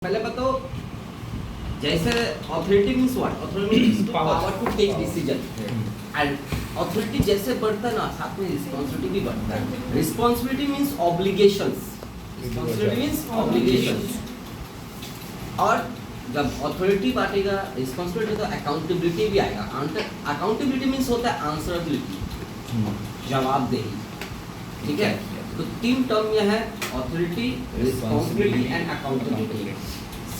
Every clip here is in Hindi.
पहले बताओ, जैसे authority means what? Authority means power to take decision and authority जैसे बढ़ता है ना, साथ में रिस्पांसिबिलिटी भी बढ़ता है। Responsibility means obligations, responsibility means obligations. और जब ऑथोरिटी बांटेगा रिस्पांसिबिलिटी तो अकाउंटेबिलिटी भी आएगा। अकाउंटेबिलिटी मींस होता है आंसरेबिलिटी, जवाबदेही। ठीक है, तो तीन टर्म यह है, ऑथोरिटी, रिस्पांसिबिलिटी एंड अकाउंटेबिलिटी।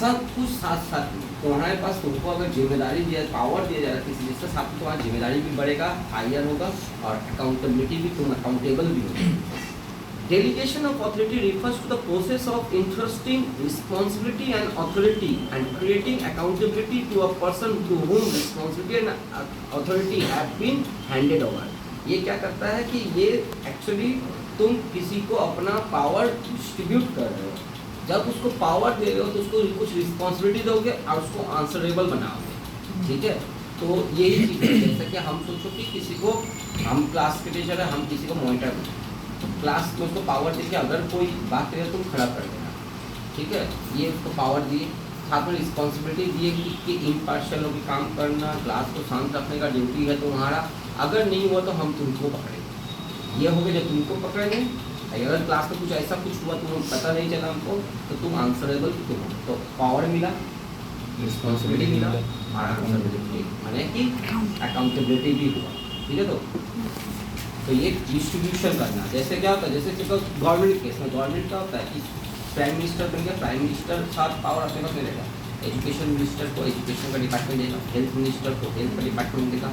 सब कुछ साथ साथ तुम्हारे पास, तुमको अगर जिम्मेदारी दिया, पावर दिया जा रहा है किसी चीज़ से, साथ में तुम्हारा जिम्मेदारी भी बढ़ेगा, हायर होगा, और अकाउंटेबिलिटी भी, तुम अकाउंटेबल भी हो। Delegation of authority refers to the process of entrusting responsibility and authority and creating accountability to a person to whom responsibility and authority have been handed over. ये क्या करता है कि ये एक्चुअली तुम किसी को अपना पावर डिस्ट्रीब्यूट कर रहे हो। जब उसको पावर दे रहे हो तो उसको कुछ रिस्पॉन्सिबिलिटी दोगे और उसको आंसरेबल बनाओगे। ठीक है, तो यही चीज़ है। जैसे कि हम सोचो कि किसी को, हम क्लास के टीचर है, हम किसी को मॉनिटर करें, क्लास में उसको पावर देखिए, अगर कोई बात करे तुम खड़ा कर देना। ठीक है, ये उसको पावर दिए, साथ में रिस्पॉन्सिबिलिटी दिए कि इम्पार्शियल होकर काम करना, क्लास को शांत रखने का ड्यूटी है तुम्हारा। अगर नहीं हुआ तो हम तुमको पकड़ेंगे। ये हो गया, जब तुमको पकड़ेंगे, अगर क्लास में कुछ ऐसा कुछ हुआ तुम्हें पता नहीं चला हमको, तो तुम आंसरेबल तुम हो। तो पावर मिला, रिस्पॉन्सिबिलिटी मिला और आंसरेबिलिटी, माने कि अकाउंटेबिलिटी भी हुआ। ठीक है, तो ये डिस्ट्रीब्यूशन करना। जैसे क्या होता है, जैसे गवर्नमेंट केस में, गवर्नमेंट क्या होता है कि प्राइम मिनिस्टर बन गया, प्राइम मिनिस्टर साथ पावर अपने पास मिलेगा। एजुकेशन मिनिस्टर को एजुकेशन का डिपार्टमेंट देगा, हेल्थ मिनिस्टर को हेल्थ का डिपार्टमेंट देगा,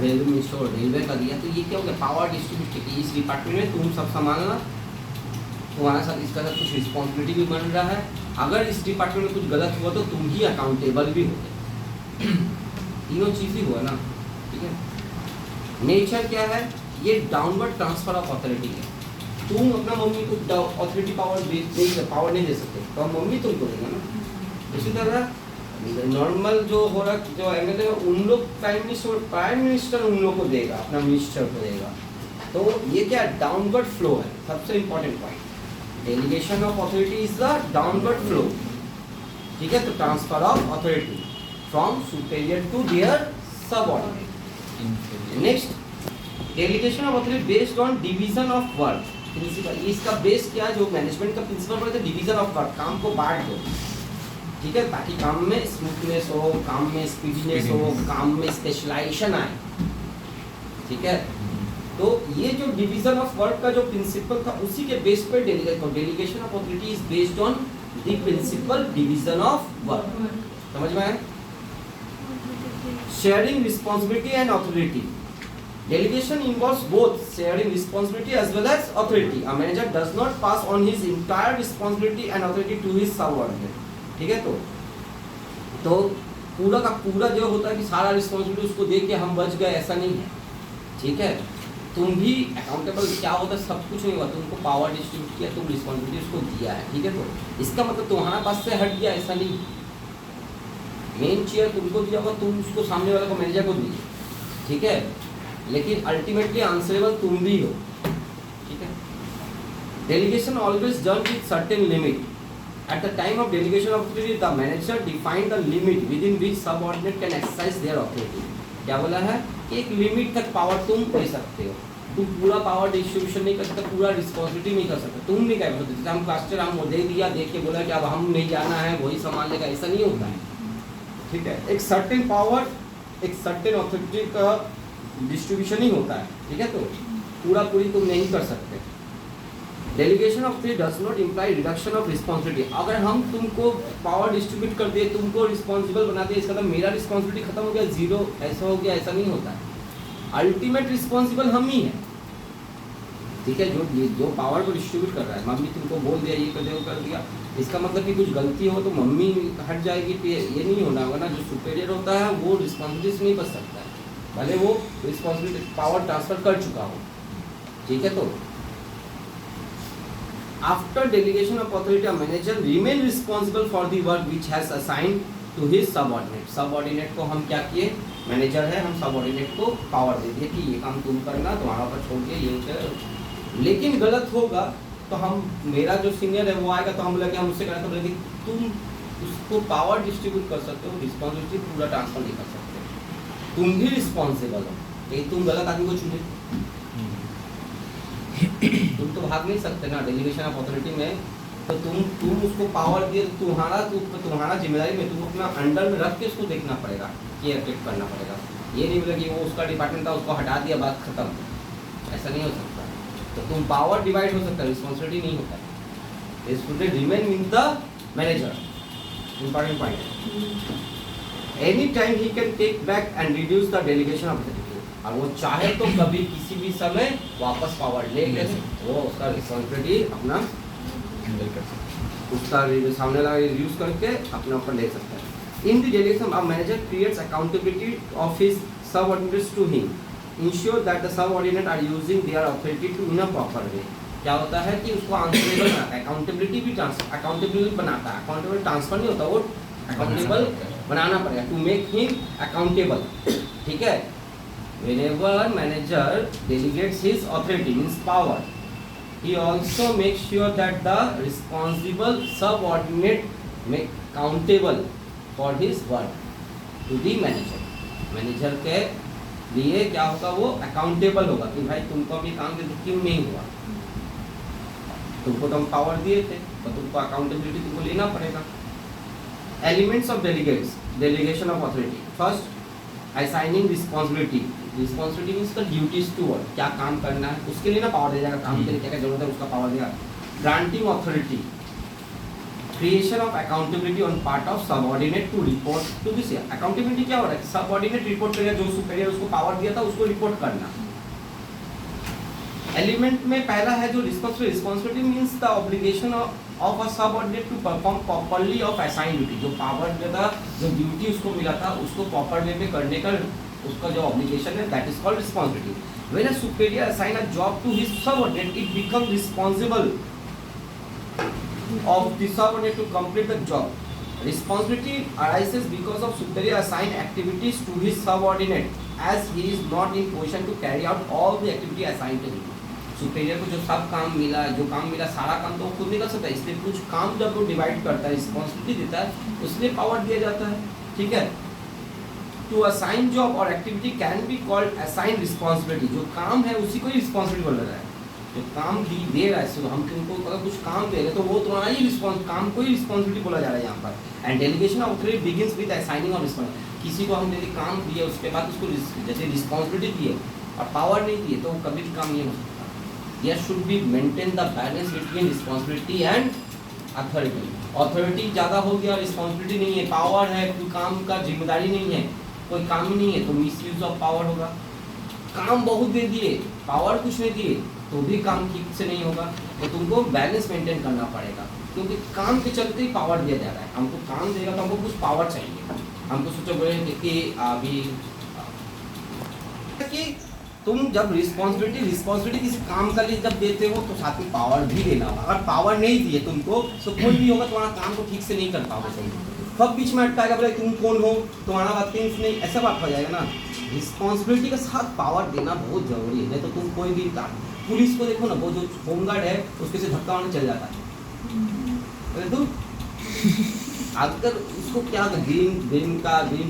रेलवे मिनिस्टर को रेलवे का दिया। तो ये क्या हो गया, पावर डिस्ट्रीब्यूट की। इस डिपार्टमेंट में तुम सब संभालना, तुम्हारे साथ इसका साथ कुछ रिस्पॉन्सिबिलिटी भी बन रहा है। अगर इस डिपार्टमेंट में कुछ गलत हुआ तो तुम ही अकाउंटेबल भी हो। तीनों चीज़ ही हुआ ना। ठीक है, नेचर क्या है, ये डाउनवर्ड ट्रांसफर ऑफ अथॉरिटी है। तुम अपना मम्मी को अथॉरिटी पावर नहीं दे सकते, तो मम्मी तुमको देगा ना। इसी तरह नॉर्मल जो हो रहा, जो एमएलए है, उन लोग प्राइम मिनिस्टर उन लोग को देगा, अपना मिनिस्टर को देगा। तो ये क्या डाउनवर्ड फ्लो है, सबसे important point. Delegation of authority is the downward flow. ठीक है, तो transfer of authority from superior to their subordinate. Next, delegation of authority based on division of work principle. इसका बेस क्या है, जो मैनेजमेंट का प्रिंसिपल बोलते हैं, डिवीजन ऑफ वर्क। काम को बांट दो, ठीक है, ताकि काम में स्मूथनेस हो, काम में स्पीडीनेस हो, काम में स्पेशलाइजेशन आए। ठीक है, तो ये जो डिवीजन ऑफ वर्क का जो प्रिंसिपल था, उसी के बेस पर delegation of authority is based on the principle division of work. समझ में आया? Sharing responsibility and authority. Delegation involves both sharing responsibility as well as authority. A manager does not pass on his entire responsibility and authority to his subordinate. ठीक है, तो पूरा का पूरा जो होता है कि सारा रिस्पॉन्सिबिलिटी उसको दे के हम बच गए, ऐसा नहीं है। ठीक है, तुम भी अकाउंटेबल क्या होता है, सब कुछ नहीं हुआ, तुमको पावर डिस्ट्रीब्यूट किया, तुम रिस्पॉन्सिबिलिटी उसको दिया है। ठीक है, तो इसका मतलब तुम्हारा पास से हट गया, ऐसा नहीं। मेन चेयर तुमको दिया हुआ, तुम उसको सामने वाले को, मैनेजर को दिए। ठीक है, लेकिन अल्टीमेटली आंसरेबल तुम भी हो। ठीक है, delegation always done with certain limit. At the time of delegation of authority the manager define the limit with in which subordinate can exercise there authority. क्या बोला है कि एक लिमिट तक पावर तुम दे सकते हो, तुम पूरा पावर डिस्ट्रीब्यूशन नहीं कर सकते, पूरा रिस्पॉन्सिबिलिटी नहीं कर सकते, तुम नहीं कर सकते। जैसे हम क्लास हम दे दिया, देख के बोला कि अब हम नहीं जाना है, वही संभाल लेगा, ऐसा नहीं होता है। ठीक है, एक सर्टेन पावर, एक सर्टेन अथॉरिटी का डिस्ट्रीब्यूशन ही होता है। ठीक है, तो पूरा पूरी तुम नहीं कर सकते। Delegation of authority does not imply reduction of responsibility. अगर हम तुमको पावर डिस्ट्रीब्यूट कर दिए, तुमको रिस्पॉन्सिबल बना दिए, इसका मतलब मेरा रिस्पॉन्सिबिलिटी खत्म हो गया, जीरो ऐसा हो गया, ऐसा नहीं होता है। अल्टीमेट रिस्पॉन्सिबल हम ही हैं। ठीक है, जो पावर को डिस्ट्रीब्यूट कर रहा है, मम्मी तुमको बोल दिया, ये कर दिया, वो कर दिया, इसका मतलब कि कुछ गलती हो तो मम्मी हट जाएगी, तो ये नहीं होना होगा ना। जो सुपेरियर होता है वो रिस्पॉन्सिबिलिटी से नहीं बच सकता है, भले वो रिस्पॉन्सिबिलिटी पावर ट्रांसफर कर चुका हो। ठीक है, तो after delegation of authority manager remain responsible for the work which has assigned to his subordinate. Subordinate को हम क्या किए, मैनेजर है, हम सबऑर्डिनेट को पावर दे दिए कि ये काम तुम करना, तुम्हारा ऊपर छोड़ के ये कर। लेकिन गलत होगा तो हम, मेरा जो सीनियर है वो आएगा तो हम बोले कि हम उससे करें, तो बोले कि तुम उसको पावर डिस्ट्रीब्यूट कर सकते हो, रिस्पॉन्सिबिलिटी पूरा ट्रांसफर नहीं कर सकते। तुम भी रिस्पॉन्सिबल हो, लेकिन तुम गलत आदमी को चुने, तुम तो भाग नहीं सकते ना डेलीगेशन ऑफ अथॉरिटी में। तो तुम उसको पावर दिए, तुम्हारा जिम्मेदारी में तुम अपना अंडर में रख के उसको देखना पड़ेगा, केयर टेक करना पड़ेगा। ये नहीं बोला कि वो उसका डिपार्टमेंट था उसको हटा दिया बात खत्म, ऐसा नहीं हो सकता। तो तुम पावर डिवाइड हो सकता है, रिस्पॉन्सिबिलिटी नहीं होता है। Responsibility remain with the manager, important point. Any time he can take back and reduce the delegation of authority. और वो चाहे तो कभी किसी भी समय वापस पावर ले वो उसका रिस्पॉन्सिबिलिटी अपना हैंडल कर सकता है, उसका सामने वाला रिड्यूस करके अपने ऊपर ले सकता है। In the delegation, a manager creates accountability of his subordinates to him, ensure that the subordinates are using their authority to in a proper way. क्या होता है कि उसको answerable बनाता है, accountability भी accountable बनाता है, accountable transfer नहीं होता, वो accountable बनाना पड़ेगा, to make him accountable, ठीक है। Whenever manager delegates his authority means power, he also makes sure that the responsible subordinate make accountable for his work to the manager. Manager के लिए क्या होगा, वो अकाउंटेबल होगा कि भाई तुमको अभी काम दे क्यों नहीं हुआ, तुमको तो हम पावर दिए थे तो तुमको अकाउंटेबिलिटी तुमको लेना पड़ेगा। Elements of delegation of authority. First, assigning responsibility. Responsibility means the duties to work, क्या काम करना है उसके लिए ना पावर दे जाएगा, काम के लिए क्या क्या जरूरत है उसका पावर देगा। Granting authority, creation of accountability on part of subordinate to report to this. Accountability क्या हो रहा है, सबऑर्डिनेट रिपोर्ट करेगा, जो सुपीरियर उसको पावर दिया था उसको रिपोर्ट करना। एलिमेंट में पहला है जो responsibility means the obligation of a subordinate to perform properly of assign duty. जो पावर दिया था, जो ड्यूटी उसको मिला था उसको प्रॉपर वे में करने का उसका जो ऑब्लिगेशन है, that is called responsibility. When a superior assign a job to his subordinate, it become responsible of the subordinate to complete the job. Responsibility arises because of superior assigned activities to his subordinate, as he is not in position to carry out all the activity assigned to him. Superior को जो सब काम मिला, सारा काम तो वो खुद नहीं कर सकता, इसलिए कुछ काम जब वो डिवाइड करता है, रिस्पॉन्सिबिलिटी देता है, उसलिए पावर दिया जाता है, ठीक है। टू असाइन जॉब और activity can be called assign responsibility. जो काम है उसी को ही रिस्पॉन्सिबिलिटी बोला जाता है। जो काम दे रहा है, हम तुमको अगर कुछ काम दे रहे हैं तो वो तुम्हारा ही काम को ही रिस्पॉन्सिबिलिटी बोला जा रहा है यहाँ पर। And delegation of authority begins with assigning of responsibility. किसी को हम यदि काम दिए उसके बाद उसको जैसे रिस्पॉन्सिबिलिटी दिए और पावर नहीं दिए तो कभी भी काम नहीं हो सकता। There should be maintain the balance between responsibility and authority. Authority ज़्यादा हो गया, रिस्पॉन्सिबिलिटी नहीं है, पावर है, कोई काम का जिम्मेदारी नहीं है, कोई काम ही नहीं है, तो मिसयूज ऑफ पावर होगा। काम बहुत दे दिए, पावर कुछ नहीं दिए तो भी काम ठीक से नहीं होगा। तो तुमको बैलेंस मेंटेन करना पड़ेगा, क्योंकि काम के चलते ही पावर दिया जा रहा है। हमको काम देगा तो हमको कुछ पावर चाहिए। हमको सोचो बोले कि अभी कि तुम जब रिस्पॉन्सिबिलिटी किसी काम का लिए जब देते हो तो साथ में पावर भी देना होगा। अगर पावर नहीं दिए तुमको तो कोई भी होगा तुम्हारा काम को ठीक से नहीं कर पाओगे। सब बीच में अटकाएगा, बोले तुम कौन हो, तुम्हारा बात थिंग्स नहीं, ऐसा बात हो जाएगा ना। रिस्पॉन्सिबिलिटी के साथ पावर देना बहुत जरूरी है, नहीं तो तुम कोई भी काम, पुलिस को देखो ना, वो जो होमगार्ड है उसके से धक्का मारने चल जाता है, तो अगर उसको क्या ग्रीन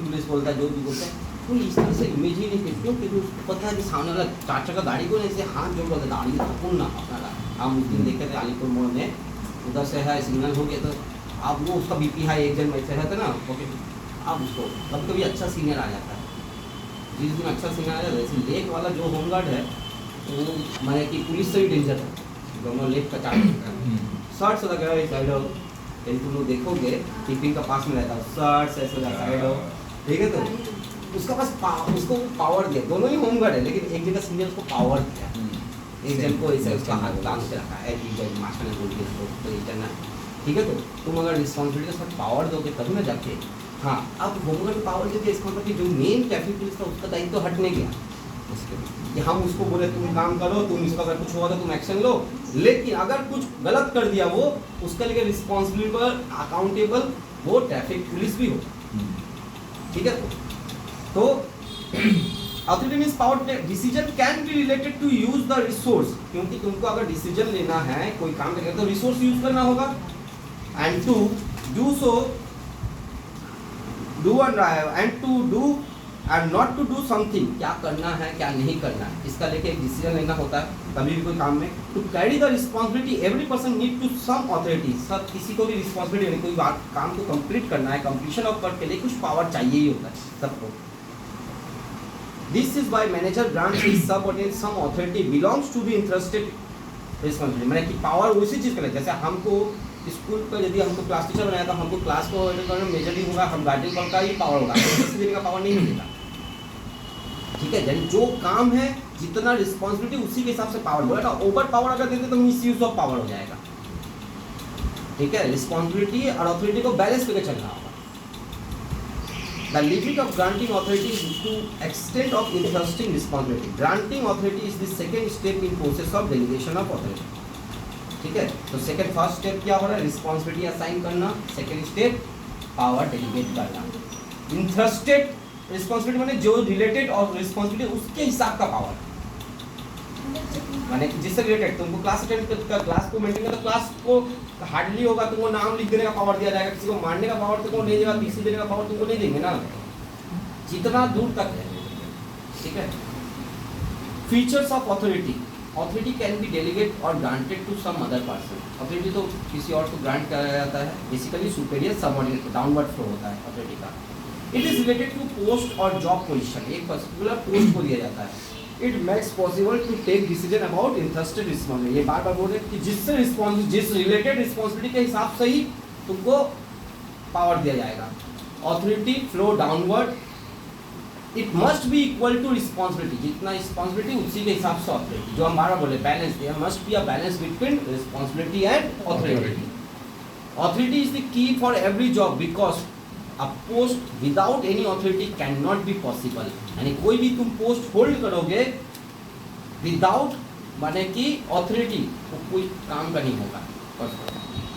पुलिस बोलता है, जो भी बोलता है, कोई इस तरह से इमेज ही नहीं करती, क्योंकि उसको पता है कि सामने वाला 4 चक्का गाड़ी को ऐसे हाथ जोड़ रहा था, गाड़ी धक्कून ना अपना। हम उस दिन देखे थे अलीपुर मोड़ में, उधर से है सिग्नल हो गया, तो अब वो उसका बीपी हाई, एक जन वैसे रहता ना, अब उसको कभी कभी अच्छा सीनियर आ जाता है। जिस दिन अच्छा सीनियर आ जाता है, जैसे लेक वाला जो होमगार्ड है वो मैंने कि पुलिस से भी डेंजर है, दोनों लेक का 4 शर्ट से लगा साइड हो, यदि तुम लोग देखोगे टिफिन का पास में रहता है, शर्ट से ऐसे साइड हो, ठीक है। तो उसका पास उसको पावर दिया, दोनों ही होमगार्ड है, लेकिन एक जगह सीनियर उसको पावर दिया, एक जन को ऐसे उसका हाथ टांग से रखा है, मास्टर ने बोल दिया उसको ये करना, ठीक है। तो तुम अगर रिस्पॉन्सिबिलिटी के साथ पावर दोगे तभी ना जाके, हाँ। अब होमगार्ड पावर देते इसका मतलब कि जो मेन ट्रैफिक पुलिस था उसका दायित्व तो हटने गया, कि हम उसको बोले तुम काम करो, तुम इसका अगर कुछ हुआ तो तुम एक्शन लो, लेकिन अगर कुछ गलत कर दिया वो उसके लिए रिस्पॉन्सिबल अकाउंटेबल वो ट्रैफिक पुलिस भी हो, ठीक है। तो authority means power decision can be related to use the resource, क्योंकि तुमको अगर डिसीजन लेना है, कोई काम करना है तो रिसोर्स यूज करना होगा। And to do so do and to do and not to do something, क्या करना है क्या नहीं करना है, इसका लेके एक डिसीजन लेना होता है कभी भी कोई काम में। To carry the responsibility every person need to some authority, सब किसी को भी रिस्पॉन्सिबिलिटी कोई काम को कंप्लीट करना है, कंप्लीशन ऑफ वर्क के लिए कुछ पावर चाहिए ही होता है सबको। This is why manager grants his subordinate some authority belongs to the interested responsibility, मैंने कि पावर उसी चीज़ का ले, जैसे हमको स्कूल पर यदि हमको क्लास टीचर बनाया तो हमको क्लास को हैंडल करना मेजरली होगा, हम गार्डियन कॉल का ही पावर होगा, किसी देने का पावर नहीं मिलेगा। ठीक है, यानी जो काम है जितना रिस्पॉन्सिबिलिटी उसी के हिसाब से पावर होगा। ओवर पावर अगर देते तो मिस यूज ऑफ पावर हो जाएगा। ठीक है, रिस्पॉन्सिबिलिटी और अथॉरिटी को बैलेंस करके चलना होगा। The limit of granting authority is to extent of entrusting responsibility. Granting authority is the second step in process of delegation of authority. ठीक है, तो सेकंड फर्स्ट स्टेप क्या हो रहा है, रिस्पॉन्सिबिलिटी असाइन करना, सेकंड स्टेप पावर डेलीगेट करना। इंटरेस्टेड रिस्पॉन्सिबिलिटी माने जो रिलेटेड और रिस्पॉन्सिबिलिटी उसके हिसाब का पावर, माने जिससे रिलेटेड तुमको क्लास अटेंड कर, क्लास को मेंटेन करना, तो क्लास को हार्डली होगा, तुमको नाम लिख देने का पावर दिया जाएगा, किसी को मारने का पावर तुमको नहीं देगा, टीसी देने का पावर तुमको नहीं देंगे ना, जितना दूर तक है। ठीक है, features of authority, authority can be delegate और granted to some other person. Authority तो किसी और को ग्रांट किया जाता है, basically superior subordinate downward flow होता है अथॉरिटी का। It is related to post और जॉब पोजीशन, एक पर्टिकुलर पोस्ट को दिया जाता है। It makes possible to take decision about interested responsibility, ये बार बार बोल रहे हैं कि जिस रिलेटेड रिस्पॉन्सिबिलिटी के हिसाब से ही तुमको पावर दिया जाएगा। Authority flow downward, it must be equal to responsibility, जितना रिस्पॉन्सिबिलिटी उसी के हिसाब से अथॉरिटी, जो हम बार बार बोले balance, there must be a balance between responsibility and authority. Authority is the key for every job because a post without any authority can not be possible, यानी कोई भी तुम पोस्ट होल्ड करोगे विदाउट माने कि अथॉरिटी, तो कोई काम का नहीं होगा।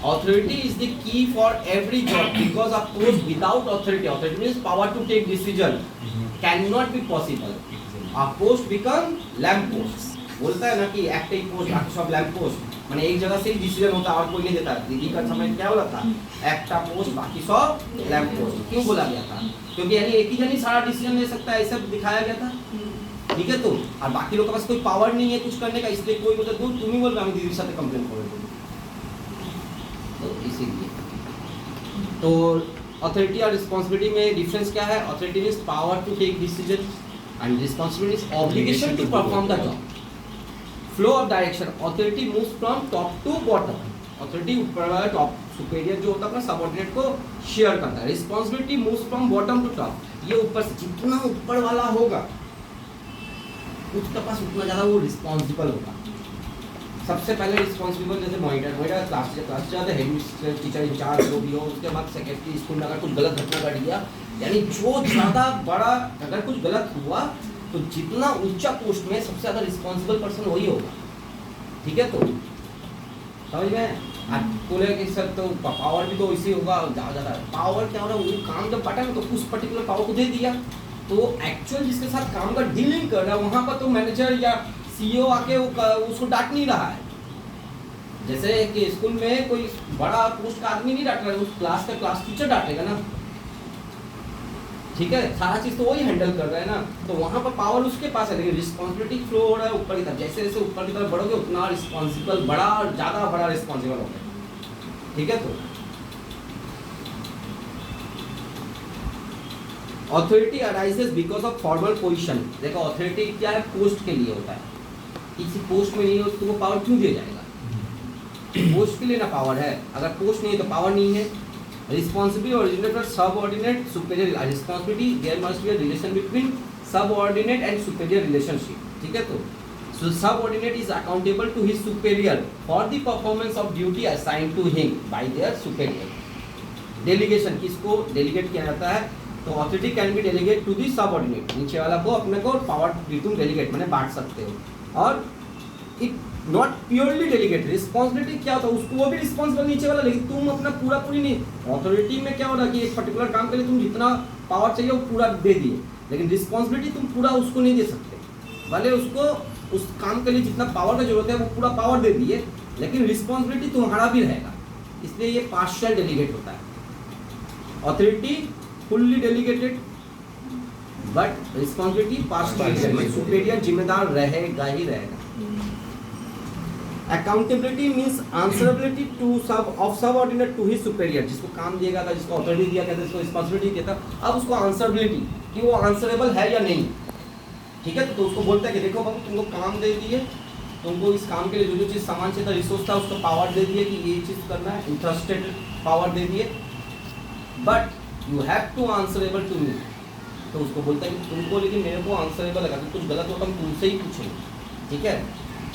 Authority is the key for every job because a post without authority, authority means power to take decision, cannot be possible. A post become lamp post. बोलता है ना कि एक ही पोस्ट बाकी सब लैम्प पोस्ट, माने एक जगह से ही डिसीजन होता है और कोई नहीं देता। दीदी का समय क्या बोला था, एक पोस्ट बाकी सब लैम्प पोस्ट, क्यों बोला गया था? क्योंकि यानी एक ही जन ही सारा डिसीजन ले सकता है, ऐसा दिखाया गया था। ठीक है, तो और बाकी लोगों के पास कोई पावर नहीं है कुछ करने का, इसलिए कोई बोलता तुम ही बोल रहा, मैं दीदी के साथ कंप्लेंट करूँ, तो इसीलिए। तो अथॉरिटी और रिस्पॉन्सिबिलिटी में डिफरेंस क्या है? Authority means power to take decision and responsibility is obligation to perform the job. Flow of direction, authority moves from top to bottom, authority ऊपर वाला टॉप सुपीरियर जो होता है अपना सबऑर्डिनेट को शेयर करता है। Responsibility moves from bottom to top, ये ऊपर से जितना ऊपर वाला होगा उसके पास उतना ज़्यादा वो रिस्पॉन्सिबल होगा। सबसे पहले रिस्पॉन्सिबल जैसे monitor class teacher, head teacher in charge जो भी हो, उसके बाद सेक्रेटरी, स्कूल में अगर कुछ गलत घटना घट गया, यानी जो ज़्यादा बड़ा अगर कुछ गलत हुआ तो जितना ऊंचा पोस्ट में सबसे ज़्यादा रिस्पॉन्सिबल पर्सन वही होगा। ठीक है, तो समझ में आप बोले कि सर तो पावर भी तो इसी होगा, ज़्यादा पावर क्या हो रहा है, वो काम जब बटा तो उस पर्टिकुलर पावर को दे दिया, तो एक्चुअल जिसके साथ काम का डीलिंग कर रहा है वहाँ पर तो मैनेजर या सीईओ आके उसको डांट नहीं रहा है। जैसे कि स्कूल में कोई बड़ा पोस्ट का आदमी नहीं डांट रहा है, उस क्लास का क्लास टीचर डांटेगा ना। ठीक है, सारा चीज़ तो वही हैंडल कर रहा है ना, तो वहाँ पर पावर उसके पास है, लेकिन रिस्पॉन्सिबिलिटी फ्लो हो रहा है ऊपर की तरफ। जैसे जैसे ऊपर की तरफ बढ़ोगे उतना रिस्पॉन्सिबल बड़ा और ज़्यादा बड़ा रिस्पॉन्सिबल हो गया। ठीक है, तो authority arises because of formal position. देखो अथॉरिटी क्या है, पोस्ट के लिए होता है, किसी पोस्ट में नहीं हो तो वो पावर क्यों दिया जाएगा? पोस्ट के लिए ना पावर है, अगर पोस्ट नहीं है तो पावर नहीं है। रिस्पॉन्सिबिलिटी ओरिजिनेट और subordinate superior, responsibility there must be a relation between subordinate and superior relationship. ठीक है, तो subordinate is accountable to his superior for the performance of duty assigned to him by their superior. Delegation किसको डेलीगेट किया जाता है? तो authority can be delegate to the subordinate, नीचे वाला को अपने को पावर तुम डेलीगेट माने बांट सकते हो। और it not purely delegate, responsibility क्या होता है उसको वो भी रिस्पॉन्सिबल नीचे वाला, लेकिन तुम अपना पूरी नहीं। अथॉरिटी में क्या हो रहा है कि एक पर्टिकुलर काम के लिए तुम जितना पावर चाहिए वो पूरा दे दिए, लेकिन रिस्पॉन्सिबिलिटी तुम पूरा उसको नहीं दे सकते। भले उसको उस काम के लिए जितना पावर का जरूरत है वो पूरा पावर दे दिए, लेकिन रिस्पॉन्सिबिलिटी तुम्हारा भी रहेगा, इसलिए ये पार्शियल डेलीगेट होता है। Authority fully delegated but responsibility partially, superior जिम्मेदार रहेगा ही रहेगा। Accountability means answerability to subordinate to his superior, जिसको काम दिया गया था, जिसको अथॉरिटी दिया गया था, जिसको रिस्पॉन्सिबिलिटी दिया था, अब उसको आंसरेबिलिटी कि वो आंसरेबल है या नहीं। ठीक है, तो उसको बोलता है कि देखो बाबू तुमको काम दे दिए, तुमको इस काम के लिए जो चीज़ सामान चाहिए था, रिसोर्स था, उसको पावर दे दिए कि ये चीज़ करना है, इंटरेस्टेड पावर दे दिए, but you have to answerable to me. तो उसको बोलता है कि तुमको लेकिन मेरे को आंसरेबल लगा, तो कुछ गलत होता हम तुमसे ही पूछेंगे। ठीक है,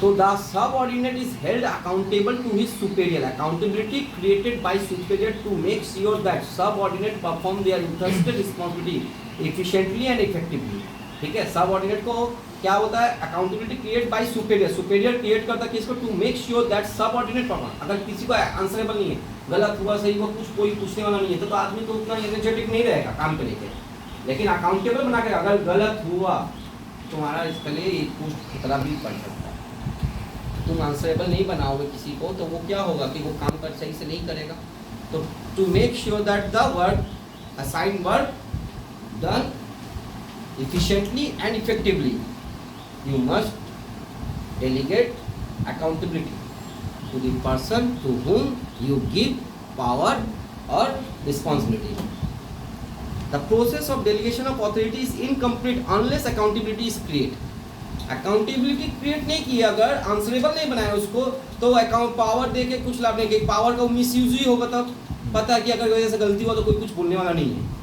तो the subordinate is held accountable to his superior. Accountability created by superior to make sure that subordinate perform their interested responsibility efficiently and effectively. ठीक है, सबऑर्डिनेट को क्या होता है, accountability create by superior, superior create करता है किसको, to make sure that subordinate perform. अगर किसी को आंसरेबल नहीं है, गलत हुआ सही हुआ, कुछ कोई पूछने वाला नहीं है, तो आदमी तो उतना एनर्जेटिक नहीं रहेगा काम के लेके। लेकिन अकाउंटेबल बना के अगर गलत हुआ तुम्हारा इसके लिए कुछ खतरा भी पड़ सकता है। तुम आंसरेबल नहीं बनाओगे किसी को तो वो क्या होगा कि वो काम कर सही से नहीं करेगा। तो to make sure that the work assign work done efficiently and effectively, you must delegate accountability to the person to whom you give power or responsibility. The process of delegation of authority is incomplete unless accountability is created. Accountability create नहीं की, अगर आंसरेबल नहीं बनाया उसको, तो अकाउंट पावर दे के कुछ लाभ नहीं, कि पावर का मिसयूज ही होगा। तब पता है कि अगर वजह से गलती हुआ तो कोई कुछ बोलने वाला नहीं है,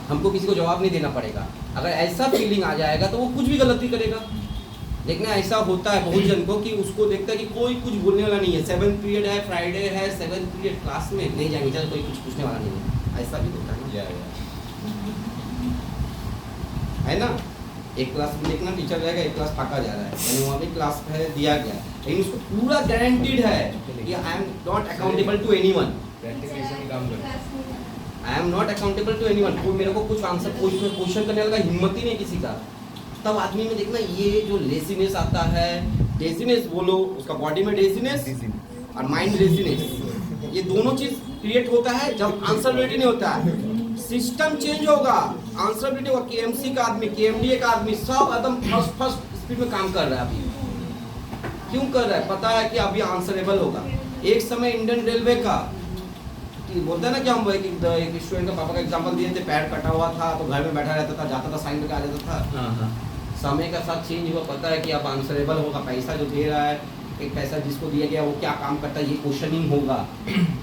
हमको किसी को जवाब नहीं देना पड़ेगा। अगर ऐसा फीलिंग आ जाएगा तो वो कुछ भी गलती करेगा। लेकिन ऐसा होता है बहुत जन को कि उसको देखता है कि कोई कुछ बोलने वाला नहीं है, 7th पीरियड है, फ्राइडे है, 7th पीरियड क्लास में नहीं जाएंगे, चल कोई कुछ पूछने वाला नहीं है। ऐसा भी होता है ना। एक क्लास में देखना टीचर रहेगा, एक क्लास फाका जा रहा है, यानी वहाँ भी क्लास है दिया गया, लेकिन उसको पूरा गारंटीड है कि I am not accountable to anyone, I am not accountable to anyone. कोई मेरे को कुछ आंसर क्वेश्चन करने वाला हिम्मत ही नहीं किसी का। तब आदमी में देखना ये जो लेजीनेस आता है, डेजीनेस बोलो, उसका बॉडी में डेजीनेस और माइंड लेजीनेस, ये दोनों चीज क्रिएट होता है जब आंसरेबिलिटी नहीं होता है। सिस्टम चेंज होगा, आंसरेबिलिटी होगा। केएमसी का आदमी, केएमडीए का आदमी सब एकदम फर्स्ट स्पीड में काम कर रहा है। अभी क्यों कर रहा है, पता है कि अभी आंसरेबल होगा। एक समय इंडियन रेलवे का बोलते हैं ना कि हम एक स्टूडेंट का पापा का एग्जांपल दिए थे, पैर कटा हुआ था तो घर में बैठा रहता था, जाता था साइन करके आ जाता था। समय का साथ चेंज हुआ, पता है कि अब आंसरेबल होगा। पैसा जो दे रहा है, एक पैसा जिसको दिया गया वो क्या काम करता है, ये क्वेश्चनिंग होगा।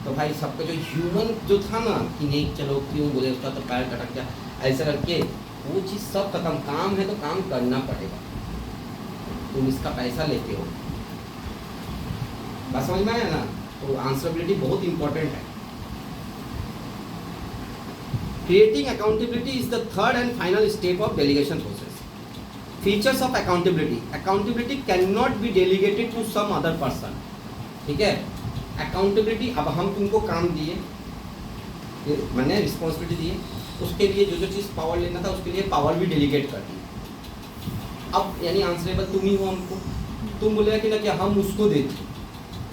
तो भाई सबका जो ह्यूमन जो था ना कि नहीं चलो क्यों बोले उसका तो पैर कटक गया, ऐसा करके वो चीज़ सब खत्म। काम है तो काम करना पड़ेगा, तुम इसका पैसा लेते हो, बस समझ में आया ना। तो आंसरेबिलिटी बहुत इंपॉर्टेंट है। Creating accountability is the third and final step of delegation process. Features of accountability. Accountability cannot be delegated to some other person. ठीक है, accountability अब हम तुमको काम दिए, मैंने रिस्पॉन्सिबिलिटी दी, उसके लिए जो जो चीज़ पावर लेना था उसके लिए पावर भी डेलीगेट कर दी। अब यानी आंसरेबल तुम ही हो हमको, तुम बोलेगा कि ना कि हम उसको देते,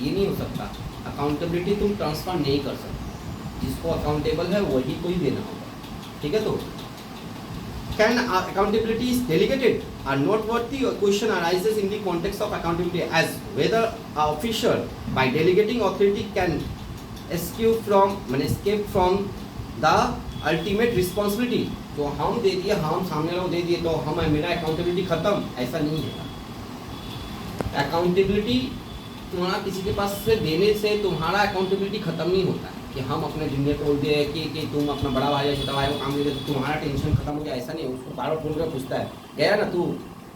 ये नहीं हो सकता। अकाउंटेबिलिटी तुम ट्रांसफर नहीं कर सकते, जिसको अकाउंटेबल है वही कोई देना होगा। ठीक है, तो can accountability is delegated? A noteworthy question arises in the context of accountability as whether an officer by delegating authority can escape from the ultimate responsibility. तो हम दे दिए, हम सामने वालों दे दिए तो हम मेरा अकाउंटेबिलिटी खत्म, ऐसा नहीं है। अकाउंटेबिलिटी तुम्हारा किसी के पास से देने से तुम्हारा अकाउंटेबिलिटी खत्म नहीं होता है कि हम अपने जूनियर को बोल दिए कि तुम अपना बड़ा भाई या छोटा भाई को काम दे दे तो तुम्हारा टेंशन खत्म हो गया, ऐसा नहीं है। उसको बार बार फोन कर पूछता है, गया ना तू,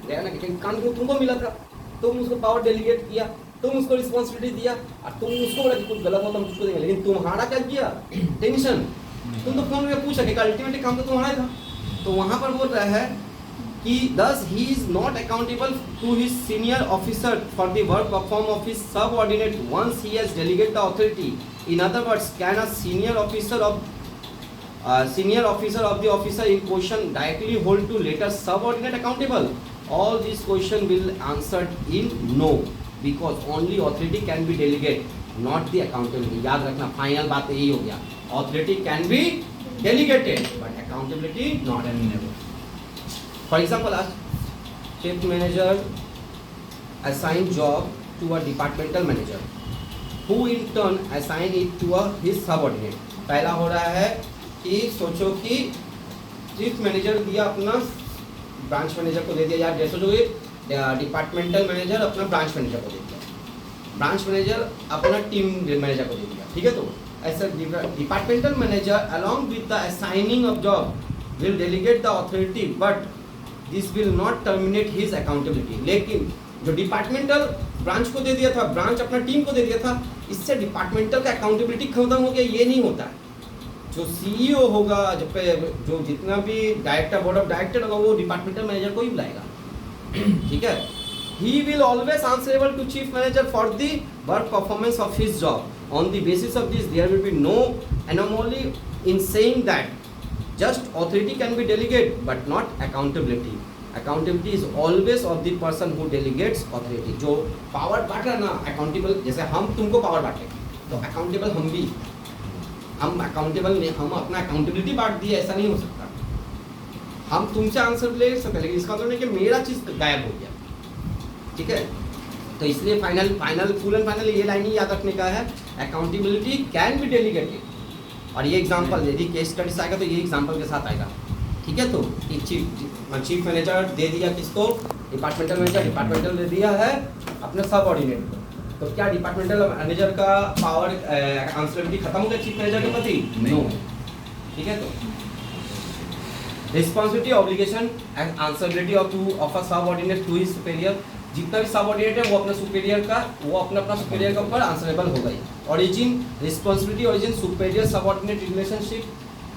गया ना कि काम तुमको मिला था, तुम उसको पावर डेलीगेट किया, तुम उसको रिस्पॉन्सिबिलिटी दिया और तुम उसको बोला कि कुछ गलत हो तो हम उसको देंगे, लेकिन तुम्हारा क्या किया टेंशन, तुम तो फोन करके पूछा कि अल्टीमेटली काम तो तुम्हारा था। तो वहाँ पर बोल रहा है कि thus he is not accountable to his senior officer for the work performed of his subordinate once he has delegated the authority. In other words, can a senior officer of the officer in question directly hold to later subordinate accountable? All these questions will answered in no, because only authority can be delegated, not the accountability. याद रखना, फाइनल बात यही हो गया, authority can be delegated but accountability not. For example, as chief manager assign job to a departmental manager who in turn assign it to his subordinate. पहला हो रहा है कि सोचो कि चीफ मैनेजर दिया अपना ब्रांच मैनेजर को दे दिया, या जैसे जो डिपार्टमेंटल मैनेजर अपना ब्रांच मैनेजर को दे दिया, ब्रांच मैनेजर अपना टीम मैनेजर को दे दिया, ठीक है। तो ऐसा departmental manager along with the assigning of job will delegate the authority but this will not terminate his accountability. लेकिन जो डिपार्टमेंटल ब्रांच को दे दिया था, ब्रांच अपना टीम को दे दिया था, इससे डिपार्टमेंटल का अकाउंटेबिलिटी खत्म हो गया, ये नहीं होता है। जो सीईओ होगा, जो जितना भी डायरेक्टर बोर्ड ऑफ डायरेक्टर होगा, वो डिपार्टमेंटल मैनेजर को ही बुलाएगा, ठीक है। He will always answerable to chief manager for the work performance of his job. On the basis of this, there will be no anomaly in saying that just authority can be delegated, but not accountability. Accountability is always of the person who delegates authority. जो पावर बांट रहा ना accountable, जैसे हम तुमको पावर बांटे तो accountable हम भी, हम accountable नहीं, हम अपना accountability बांट दिए, ऐसा नहीं हो सकता। हम तुमसे आंसर ले सकते, लेकिन इसका मतलब नहीं कि मेरा चीज़ गायब हो गया, ठीक है। तो इसलिए फाइनल फुल एंड फाइनल ये लाइन ही याद रखने का है, अकाउंटेबिलिटी कैन बी डेलीगेटेड। और ये एग्जांपल यदि केस स्टडीज आएगा तो ये एग्जांपल के साथ आएगा, ठीक है। तो चीफ मैनेजर दे दिया किसको, डिपार्टमेंटल मैनेजर, डिपार्टमेंटल दे दिया है अपने सबऑर्डिनेट को, तो क्या डिपार्टमेंटल मैनेजर का पावर आंसरेबिलिटी खत्म हो गया चीफ मैनेजर के प्रति? नो, ठीक है। तो responsibility, obligation and answerability of a subordinate to his superior. जितना भी सबऑर्डिनेट है वो अपने सुपीरियर का, वो अपना सुपीरियर के ऊपर आंसरेबल हो गई। Origin, responsibility, origin, superior subordinate relationship,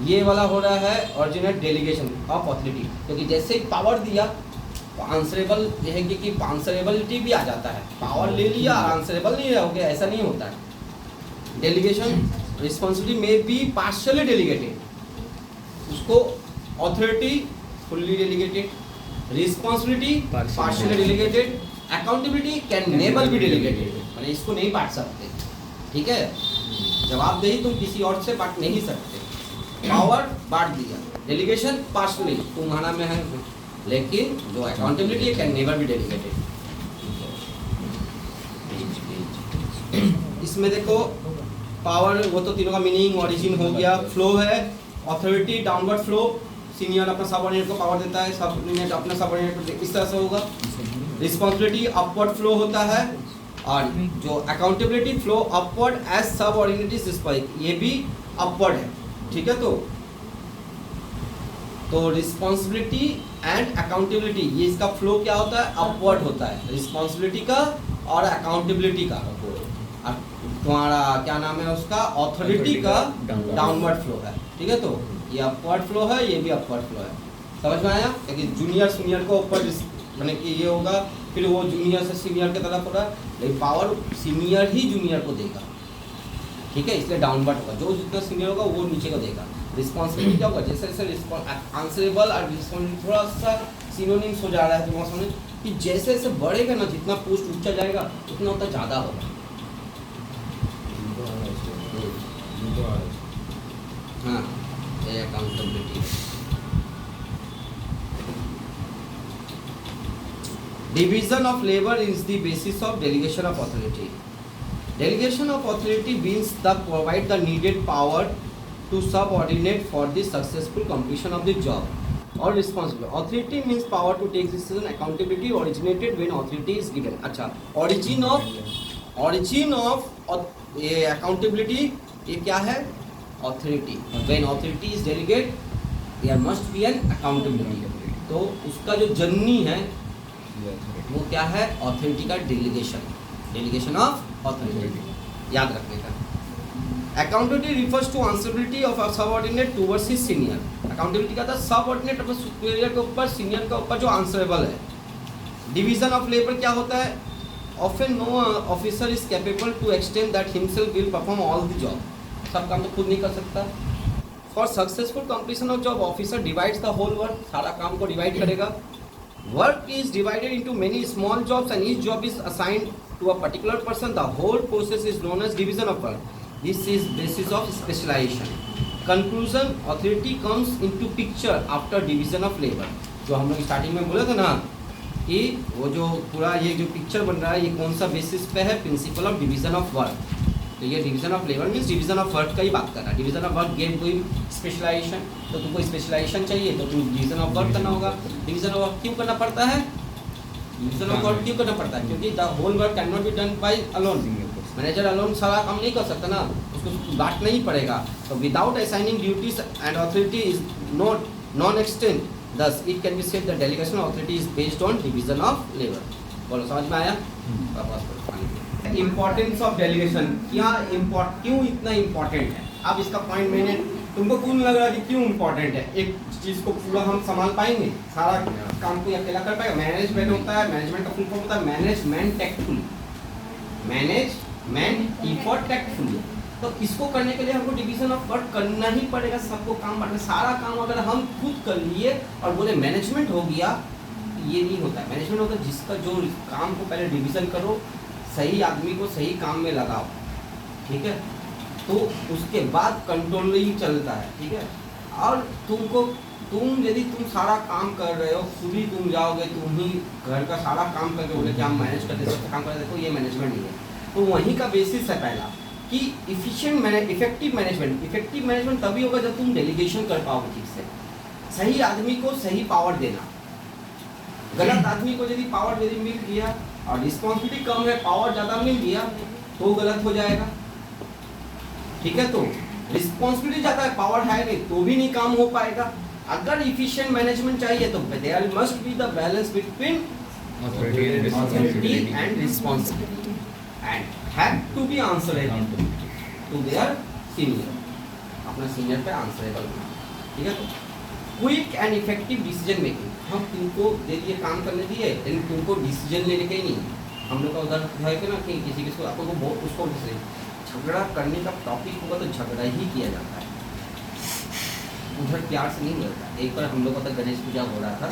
ये वाला हो रहा है ओरिजिनेट डेलीगेशन ऑफ ऑथोरिटी। क्योंकि जैसे ही पावर दिया तो आंसरेबल यह है कि आंसरेबिलिटी भी आ जाता है, पावर ले लिया आंसरेबल नहीं हो गया, ऐसा नहीं होता है। डेलीगेशन, रिस्पॉन्सिबिलिटी में बी पार्शियली डेलीगेटेड, उसको authority fully delegated, responsibility partially delegated, accountability can never be delegated, मतलब इसको नहीं बांट सकते, ठीक है। जवाबदेही तुम किसी और से बांट नहीं सकते, पावर बांट दिया, डेलीगेशन पार्शियली तुम्हारा में है, लेकिन जो accountability can never be delegated. इसमें देखो पावर, वो तो तीनों का मीनिंग ओरिजिन हो गया, फ्लो है ऑथोरिटी डाउनवर्ड फ्लो, सीनियर अपना सबऑर्डिनेट को पावर देता है, सबऑर्डिनेट अपना सबऑर्डिनेट को, इस तरह से होगा। रिस्पॉन्सिबिलिटी अपवर्ड फ्लो होता है, और जो accountability flow upward as subordinate is spike, ये भी अपवर्ड है, ठीक है। तो रिस्पॉन्सिबिलिटी एंड अकाउंटेबिलिटी, ये इसका फ्लो क्या होता है, अपवर्ड होता है, रिस्पॉन्सिबिलिटी का और अकाउंटेबिलिटी का। तुम्हारा क्या नाम है उसका, ऑथोरिटी का डाउनवर्ड फ्लो है, ठीक है। तो ये अपवर्ड फ्लो है, ये भी अपवर्ड फ्लो है, समझ में आया। लेकिन जूनियर सीनियर को ऊपर मैंने कि ये होगा, फिर वो जूनियर से सीनियर की तरफ होगा, लेकिन पावर सीनियर ही जूनियर को देगा, ठीक है, इसलिए डाउनवर्ड होगा, जो जितना सीनियर होगा वो नीचे को देगा। रिस्पॉन्सिबिलिटी क्या होगा, जैसे जैसे आंसरेबल और रिस्पॉन्सिबिलिटी थोड़ा सा सिनोनिम्स हो जा रहा है, तो वहाँ समझ कि जैसे जैसे बढ़ेगा ना, जितना पोस्ट ऊंचा जाएगा उतना उतना ज़्यादा होगा। हाँ, accountability. Division of labor is the basis of delegation of authority. Delegation of authority means provide the needed power to subordinate for the successful completion of the job or responsibility. Authority means power to take decision. Accountability originated when authority is given. अच्छा, origin of ये accountability ये क्या है, authority. When authority is delegate, there must be an accountability. तो उसका जो जननी है वो क्या है, ऑथोरिटी का डेलीगेशन ऑफ ऑथोरिटी, याद रखने का। Accountability refers to answerability of a subordinate towards his senior. Accountability का था सबऑर्डिनेट अपने सुपीरियर के ऊपर, सीनियर के ऊपर जो आंसरेबल है। डिवीजन ऑफ लेबर क्या होता है, often no officer is capable to extend that himself will perform all the job, सब काम तो खुद नहीं कर सकता। For successful completion of job officer divides the whole work, सारा काम को डिवाइड करेगा। Work is divided into many small jobs and each job is assigned to a particular person. The whole process is known as division of work. This is basis of specialization. Conclusion authority comes into picture after division of labour. जो हम लोग स्टार्टिंग में बोले थे ना कि वो जो पूरा ये जो पिक्चर बन रहा है ये कौन सा बेसिस पे है, principle of division of work. तो ये division of labour means division of work का ही बात कर रहा है। डिवीजन ऑफ वर्क गेम कोई स्पेशलाइजेशन, तो तुमको स्पेशलाइजेशन चाहिए तो तुम डिवीजन ऑफ वर्क करना होगा। डिवीजन ऑफ वर्क क्यों करना पड़ता है? डिवीजन ऑफ वर्क क्यों करना पड़ता है? क्योंकि the whole work can not be done by alone. Manager alone सारा काम नहीं कर सकता ना, उसको बांटना ही पड़ेगा। तो without assigning duties and authority is not non extend, thus it can be said that delegation of authority is based on division of labor। बोलो समझ में आया? इम्पोर्टेंस ऑफ डेलीगेशन क्यों इतना इम्पोर्टेंट है? अब इसका पॉइंट मैंने तुमको क्यों लग रहा है कि क्यों इम्पोर्टेंट है? एक चीज को पूरा हम संभाल पाएंगे, सारा काम कोई अकेला कर पाएगा? मैनेजमेंट होता है, मैनेजमेंट का फुल फॉर्म होता है management tactful, management effort tactful. तो इसको करने के लिए हमको डिवीजन ऑफ वर्क करना ही पड़ेगा, सबको काम बांटना। सारा काम अगर हम खुद कर लिए और बोले मैनेजमेंट हो गया, ये नहीं होता है। मैनेजमेंट होता है जिसका जो काम को पहले डिवीजन करो, सही आदमी को सही काम में लगाओ, ठीक है, तो उसके बाद कंट्रोलिंग चलता है, ठीक है। और यदि तुम सारा काम कर रहे हो, खुद ही तुम जाओगे, तुम ही घर का सारा काम करके बोले कि हम मैनेज करते सबसे काम करते, तो ये मैनेजमेंट नहीं है। तो वहीं का बेसिस है पहला कि इफेक्टिव मैनेजमेंट तभी होगा जब तुम डेलीगेशन कर पाओगे ठीक से। सही आदमी को सही पावर देना, गलत आदमी को यदि पावर यदि मिल गया और रिस्पॉन्सिबिलिटी कम है, पावर ज़्यादा मिल गया तो गलत हो जाएगा, ठीक है। तो रिस्पॉन्सिबिलिटी ज़्यादा है, पावर है नहीं, तो भी नहीं काम हो पाएगा। अगर इफिशिएंट मैनेजमेंट चाहिए तो there must be the balance between authority and responsibility and have to be answerable to their senior, अपना सीनियर पे आंसरेबल, ठीक है। तो quick and effective decision making, हम तुमको दे दिए काम करने दिए, लेकिन तुमको डिसीजन लेने के ही नहीं। हम लोग का उधर है कि ना कि किसी को आपको बहुत उसको झगड़ा करने का टॉपिक होगा तो झगड़ा ही किया जाता है, उधर प्यार से नहीं मिलता। एक बार हम लोग का गणेश पूजा हो रहा था,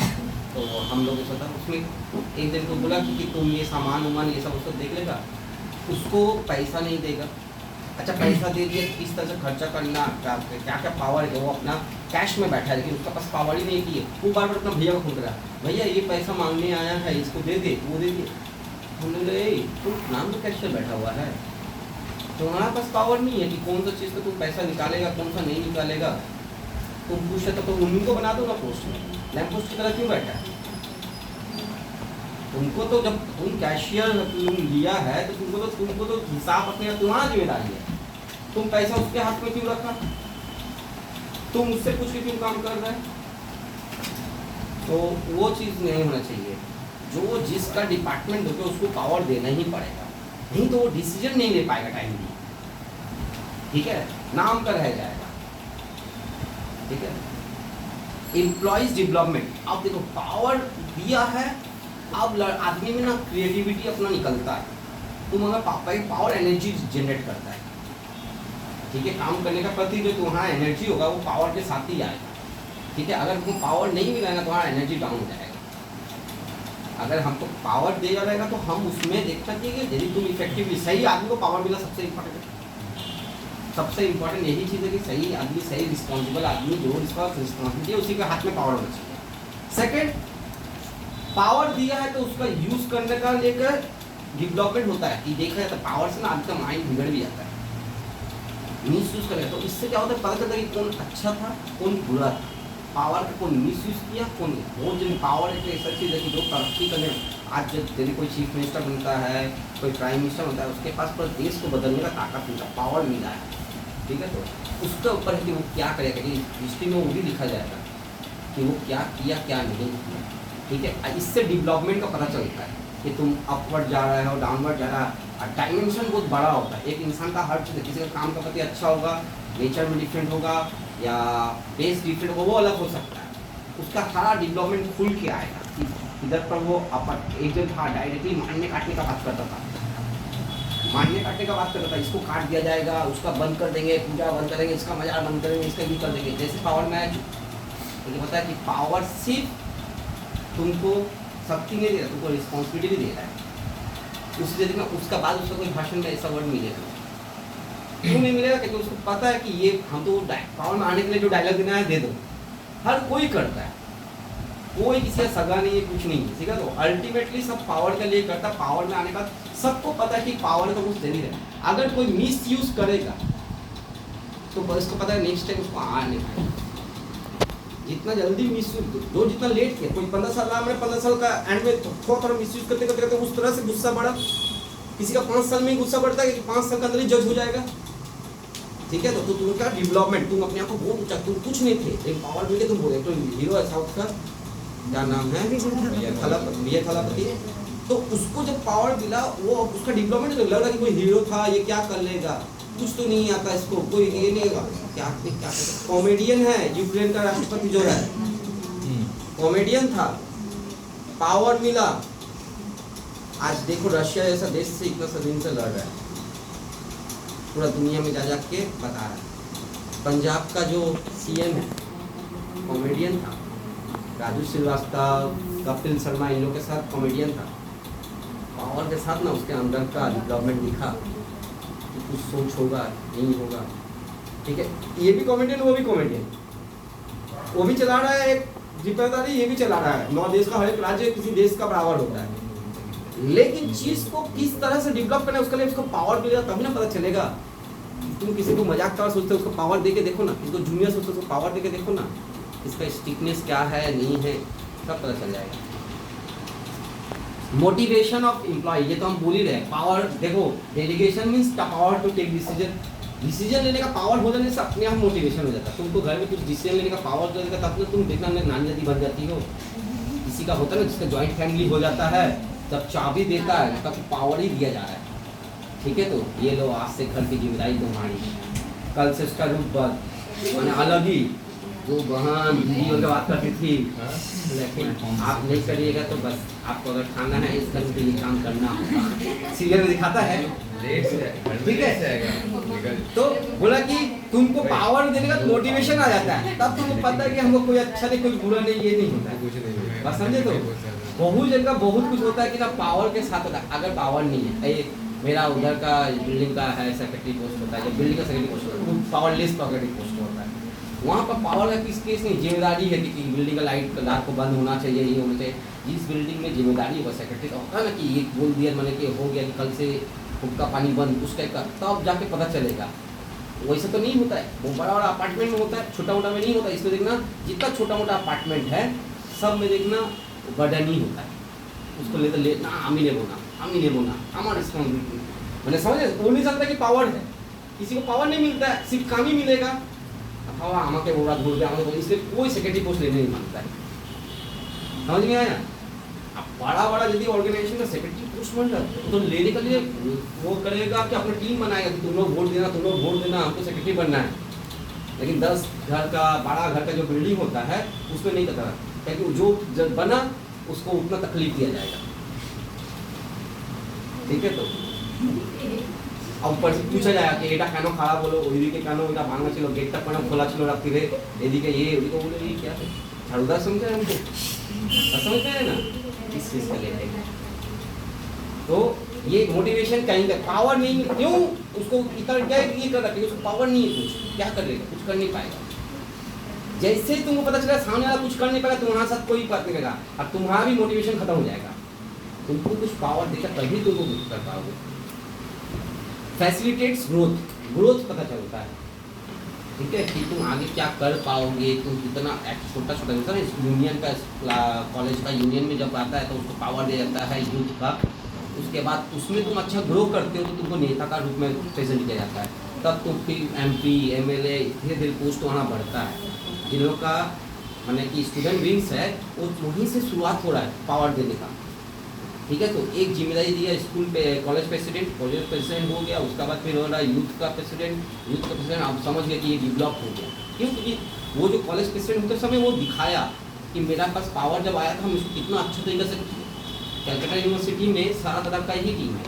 तो हम लोग सोचा उसमें एक दिन को बोला कि तुम ये सामान उमान ये सब उसको देख लेगा, उसको पैसा नहीं देगा। अच्छा पैसा दे दिया, किस तरह से खर्चा करना, क्या क्या पावर है, वो अपना कैश में बैठा है, लेकिन उसका पास पावर ही नहीं की है। वो बार बार अपना भैया को फोन करा, भैया ये पैसा मांगने आया है, इसको दे दे, वो दे दे। हमने बोले तुम नाम तो कैश में बैठा हुआ है, तुम्हारा पास पावर नहीं है कि कौन सा चीज़ का तुम पैसा निकालेगा, कौन सा नहीं निकालेगा। तुम पूछे तो उनको बना दो ना पोस्ट में, लैंप पोस्ट की तरह क्यों बैठा है? तुमको तो जब तुम कैशियर तुम लिया है तो तुमको तो हिसाब अपने तुम्हारा जिम्मेदारी है। तुम पैसा उसके हाथ में क्यों रखा? तुम उससे पूछ के क्यों काम कर रहे हैं? तो वो चीज़ नहीं होना चाहिए। जो जिसका डिपार्टमेंट होगा उसको पावर देना ही पड़ेगा, नहीं तो वो डिसीजन नहीं ले पाएगा टाइमली, ठीक है, नाम का रह जाएगा, ठीक है। एम्प्लॉइज डेवलपमेंट, अब देखो पावर दिया है, अब आदमी में ना क्रिएटिविटी अपना निकलता है। तुम अगर पावर एनर्जी जनरेट करता है, ठीक है, काम करने का प्रति जो तुम्हारा एनर्जी होगा वो पावर के साथ ही आएगा, ठीक है। अगर तुमको पावर नहीं मिलेगा तो तुम्हारा एनर्जी डाउन हो जाएगा। अगर हमको पावर दिया रहेगा तो हम उसमें देख सकेंगे यदि तुम इफेक्टिवली सही आदमी को पावर मिला, सबसे इम्पोर्टेंट है। सबसे इम्पोर्टेंट यही चीज़ है कि सही आदमी, सही रिस्पॉन्सिबल आदमी, जो रिस्पॉन्सिबिलिटी है उसी के हाथ में पावर होना चाहिए। सेकेंड, पावर दिया है तो उसका यूज करने का लेकर डेवलपमेंट होता है कि देखा जाए तो पावर से ना आदमी का माइंड बिगड़ भी जाता है, मिस यूज करेगा। तो इससे क्या होता है, पता चलता है कि कौन अच्छा था कौन बुरा था, पावर का कौन मिस यूज किया कौन नहीं। वो जिन पावर एक ऐसा चीज़ है कि जो तरक्की करने, आज जब यदि कोई चीफ मिनिस्टर बनता है, कोई प्राइम मिनिस्टर बनता है, उसके पास पूरा देश को बदलने का ताकत मिलता, पावर मिला है, ठीक है। तो उसके ऊपर है कि वो क्या करेगा, कि हिस्ट्री में वो भी लिखा जाएगा कि वो क्या किया क्या नहीं किया, ठीक है। इससे डेवलपमेंट का पता चलता है कि तुम अपवर्ड जा रहे हो डाउनवर्ड जा रहा है। डायमेंशन बहुत बड़ा होता है एक इंसान का, हर चीज़, किसी का काम का प्रति अच्छा होगा, नेचर में डिफरेंट होगा या बेस डिफरेंट होगा, वो अलग हो सकता है। उसका सारा डेवलपमेंट खुल के आएगा। इधर पर वो एक जो था डायरेक्टली मारने काटने का बात करता था, मारने काटने का बात करता था, इसको काट दिया जाएगा, उसका बंद कर देंगे, पूजा बंद करेंगे, इसका मजार बंद करेंगे, इसका भी कर देंगे। जैसे पावर में मुझे पता है कि पावर सिर्फ तुमको शक्ति नहीं दे रहा, तुमको रिस्पॉन्सिबिलिटी भी दे रहा है। उस यदि में उसका बाद उसका कोई भाषण में ऐसा वर्ड मिलेगा क्यों नहीं मिलेगा? क्योंकि उसको पता है कि ये हम तो पावर में आने के लिए जो डायलॉग देना है दे दो। हर कोई करता है, कोई किसी का सगा नहीं है, कुछ नहीं है, ठीक है। तो अल्टीमेटली सब पावर के लिए करता है। पावर में आने का सबको पता है कि पावर का कुछ दे नहीं रहा। अगर कोई मिस यूज करेगा तो बस को पता है नेक्स्ट टाइम उसको आ नहीं पाएगा। जितना जल्दी मिस यूज, जो जितना लेट किया, कोई 15 साल रहा, मैंने 15 साल का एंड में थोड़ा मिस यूज करते करते उस तरह से गुस्सा बढ़ा। किसी का 5 साल में ही गुस्सा बढ़ता है कि 5 साल के अंदर ही जज हो जाएगा, ठीक है। तो तुम क्या डेवलपमेंट, तुम अपने आप को बहुत ऊंचा, तुम कुछ नहीं थे, एक पावर मिल के तुम बोले। तो हीरो है साउथ का, क्या नाम है, विजय थालापति। तो उसको जब पावर मिला, वो उसका डेवलपमेंट लग रहा कि कोई हीरो था, ये क्या कर लेगा, कुछ तो नहीं आता इसको, कोई ये नहीं होगा, क्या क्या कॉमेडियन है। यूक्रेन का राष्ट्रपति जो है कॉमेडियन था, पावर मिला। आज देखो रशिया जैसा देश से इतना सा दिन से लड़ रहा है, पूरा दुनिया में जा के बता रहा है। पंजाब का जो सीएम है कॉमेडियन था, राजू श्रीवास्तव, कपिल शर्मा, इन लोगों के साथ कॉमेडियन था। पावर के साथ ना उसके अंदर का डेवलपमेंट दिखा कि कुछ सोच होगा, नहीं होगा, ठीक है। ये भी कॉमेडियन, वो भी कॉमेडियन, वो भी चला रहा है एक जिम्मेदारी, ये भी चला रहा है। 9 देश का हर एक राज्य किसी देश का बराबर होता है, लेकिन चीज को किस तरह से डेवलप करना है उसके लिए उसको पावर मिलेगा तभी ना पता चलेगा। तुम किसी को मजाक का सोचते हो, उसको पावर दे के देखो ना, किसी को जूनियर सोचते हो उसको पावर दे के देखो ना, इसका स्टिकनेस क्या है नहीं है सब पता चल जाएगा। मोटिवेशन ऑफ एम्प्लॉय, ये तो हम बोल ही रहे हैं। पावर देखो, delegation means power to take decision. Decision लेने का पावर हो जाने से अपने आप मोटिवेशन हो जाता है। तुमको घर में कुछ डिसीजन लेने का पावर हो जाएगा तब तो तुम देखना नानी दादी बन जाती हो। किसी का होता है ना जिसका जॉइंट फैमिली हो जाता है, जब चाबी देता है तब पावर ही दिया जा रहा है, ठीक है। तो ये लो आज से घर की जिम्मेदारी तुम्हारी, कल से उसका रूप मैंने अलग ही, जो बहन दीदी उनसे बात करती थी, लेकिन आप नहीं करिएगा तो बस आपको अगर खाना है इस घर में ये काम करना होगा। सीरियल में दिखाता है, ठीक है। तो बोला कि तुमको पावर देने का मोटिवेशन आ जाता है, तब तुमको पता है कि हमको कोई अच्छा नहीं, कोई बुरा नहीं, ये नहीं होता है, कुछ नहीं, बस समझे। तो बहुत जगह बहुत कुछ होता है कि ना पावर के साथ होता है। अगर पावर नहीं है, मेरा उधर का बिल्डिंग का है सेक्रेटरी पोस्ट होता है, जब बिल्डिंग का सेक्रेटरी पोस्ट होता है वो पावरलेस सेक्रेटरी पोस्ट होता है। वहाँ पर पावर का किस केस नहीं, जिम्मेदारी है कि बिल्डिंग का लाइट रात को बंद होना चाहिए, ये होना चाहिए। जिस बिल्डिंग में जिम्मेदारी होगा सेक्रेटरी का होता है ना कि ये बोल दिया मैंने कि हो गया कि कल से हुक्का पानी बंद, उस टाइप का, तब जाके पता चलेगा। वैसे तो नहीं होता है, वो बड़ा बड़ा अपार्टमेंट में होता है, छोटा मोटा में नहीं होता। इसमें देखना जितना छोटा मोटा अपार्टमेंट है सब में देखना बर्डन ही होता है, उसको लेना हम ही ले बोना हमारा रिस्पॉन्सिबिलिटी। मैंने समझे, वो नहीं समझता कि पावर है, किसी को पावर नहीं मिलता है, सिर्फ काम ही मिलेगा। हवा हमें के बोला धूल गया, इसलिए कोई सेक्रेटरी पोस्ट लेने नहीं मांगता है, समझ में आया। अब बड़ा बड़ा यदि ऑर्गेनाइजेशन का सेक्रेटरी पोस्ट बन जाता है तो लेने के लिए वो करेगा कि अपनी टीम बनाएगा कि तुम लोग वोट देना, हमको सेक्रेटरी बनना है। लेकिन 10 घर का, बड़ा घर का जो बिल्डिंग होता है उसमें नहीं करता, क्योंकि जो बना उसको उतना तकलीफ दिया जाएगा, ठीक है। तो अब ऊपर से पूछा जाएगा कि एटा केन खाराप बोलो, ওইদিকে কেন এটা ভাঙা ছিল, গেটটা কেন খোলা ছিল রাত্রিরে, এদিকে ওইদিকে बोले ये क्या है, झाड़ूदार समझे हमको, समझते हैं ना इस चीज का लेते हैं। तो ये मोटिवेशन कहीं का पावर नहीं, क्यों उसको इतना क्या ये कर रहा है, उसको पावर नहीं है, कुछ क्या कर लेगा, कुछ कर नहीं पाएगा। जैसे ही तुमको पता चला सामने वाला कुछ कर नहीं पाएगा, तुम्हारे साथ कोई बात नहीं करेगा, अब तुम्हारा भी मोटिवेशन खत्म हो जाएगा। तुमको कुछ पावर देकर तभी तुमको कुछ कर पाओगे। फैसिलिटेट्स ग्रोथ पता चलता है, ठीक है, कि तुम आगे क्या कर पाओगे। तुम कितना छोटा छोटा होता है ना, यूनियन का कॉलेज का यूनियन में जब आता है तो उसको पावर दिया जाता है यूथ का, उसके बाद उसमें तुम अच्छा ग्रो करते हो तो तुमको नेता का रूप में प्रेजेंट किया जाता है, तब तुम फिर MP MLA धीरे धीरे पोस्ट वहाँ बढ़ता है। जिन लोग का माने कि स्टूडेंट विंग्स है वो वहीं से शुरुआत हो रहा है पावर देने का, ठीक है। तो एक जिम्मेदारी दिया स्कूल पे, कॉलेज प्रेसिडेंट हो गया, उसका बाद फिर हो रहा है यूथ का प्रेसिडेंट आप समझ गए कि ये डेवलप हो गया। क्यों? क्योंकि वो जो कॉलेज प्रेसिडेंट होते समय वो दिखाया कि मेरा पास पावर जब आया था हम इसको कितना अच्छे तरीके से, कैलकाटा यूनिवर्सिटी में सारा तरह का ही टीम है,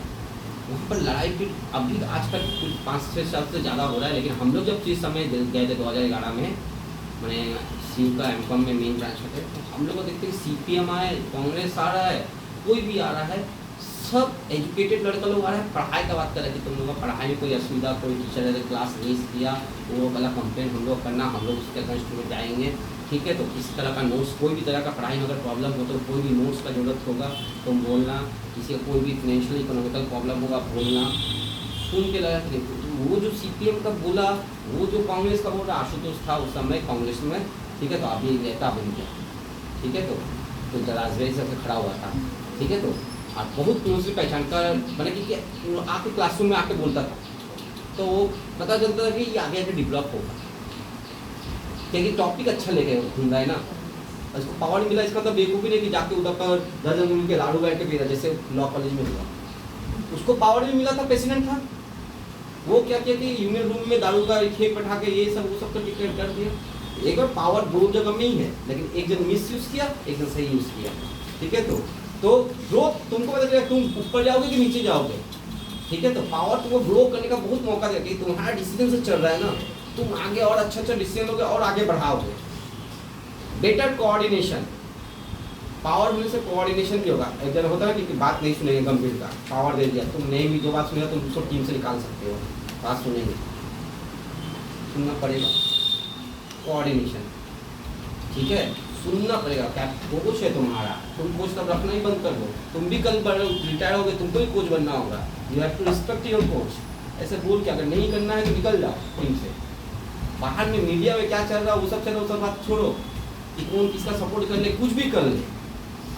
वहाँ पर लड़ाई फिर अभी आज तक कुछ 5-6 साल से ज़्यादा हो रहा है। लेकिन हम लोग जब जिस समय गए थे 2011 में, मैंने सीयू का M.Com में मेन ब्रांच में थे, तो हम लोग को देखते हैं CPM आए, कांग्रेस आ रहा है, कोई भी आ रहा है, सब एजुकेटेड लड़का लोग आ रहा है, पढ़ाई का बात कर रहे हैं कि तुम लोग का पढ़ाई में कोई असुविधा, कोई टीचर ने क्लास मिस किया, वो वाला कंप्लेंट हम लोग करना, हम लोग उसके अगेंस्ट में जाएंगे, ठीक है। तो किसी तरह का नोट्स, कोई भी तरह का पढ़ाई में अगर प्रॉब्लम हो तो कोई भी नोट्स का जरूरत होगा तुम बोलना, किसी का कोई भी फाइनेंशियल इकोनॉमिकल प्रॉब्लम होगा बोलना। सुन के लगा कि वो जो CPM का बोला, वो जो कांग्रेस का बोला, आशुतोष था उस समय कांग्रेस में, ठीक है। तो अभी नेता बन गया, ठीक है। तो दराजवेज से खड़ा हुआ था, ठीक है। तो और बहुत लोगों से पहचान कर मैंने कि आके क्लासरूम में आके बोलता था, तो वो पता चलता था कि ये आगे आगे डेवलप होगा, क्योंकि टॉपिक अच्छा ले गए घूमना है ना। इसको पावर नहीं मिला, इसका मतलब बेवकूफ़ी नहीं कि जाके उधर पर दर्जन उन के लाड़ू बैठ के पी रहा, जैसे लॉ कॉलेज में हुआ। उसको पावर नहीं मिला था, प्रेसिडेंट था, वो क्या किया कि यूनियन रूम में दारू का खेप बैठा के ये सब वो सब करके कर दिया। एक बार पावर दो जगह में ही है, लेकिन एक जन मिस यूज़ किया, एक जन सही यूज़ किया, ठीक है। तो ग्रो तुमको पता चलेगा तुम ऊपर जाओगे कि नीचे जाओगे, ठीक है। तो पावर तुमको ग्रो करने का बहुत मौका देगा कि तुम्हारा डिसीजन से चल रहा है ना, तुम आगे और अच्छा डिसीजन लोगे और आगे बढ़ाओगे। बेटर कोऑर्डिनेशन, पावर होने से कोऑर्डिनेशन भी होगा। एक जन होता है कि बात नहीं सुनेंगे, गंभीर का पावर दे दिया, तुम नहीं भी जो बात सुनेगा तुम उसको टीम से निकाल सकते हो, बात सुनेंगे, सुनना पड़ेगा। कोऑर्डिनेशन, ठीक है, सुनना पड़ेगा। क्या कोच है तुम्हारा, तुम कोच तब रखना ही बंद कर दो, तुम भी कल रिटायर हो गए, तुमको भी कोच बनना होगा। You have to respect your coach. ऐसे बोल के अगर नहीं करना है तो निकल जाओ टीम से। बाहर में मीडिया में क्या चल रहा है वो सब चल रहा है, वो सब बात छोड़ो कि कौन किसका सपोर्ट कर ले, कुछ भी कर ले,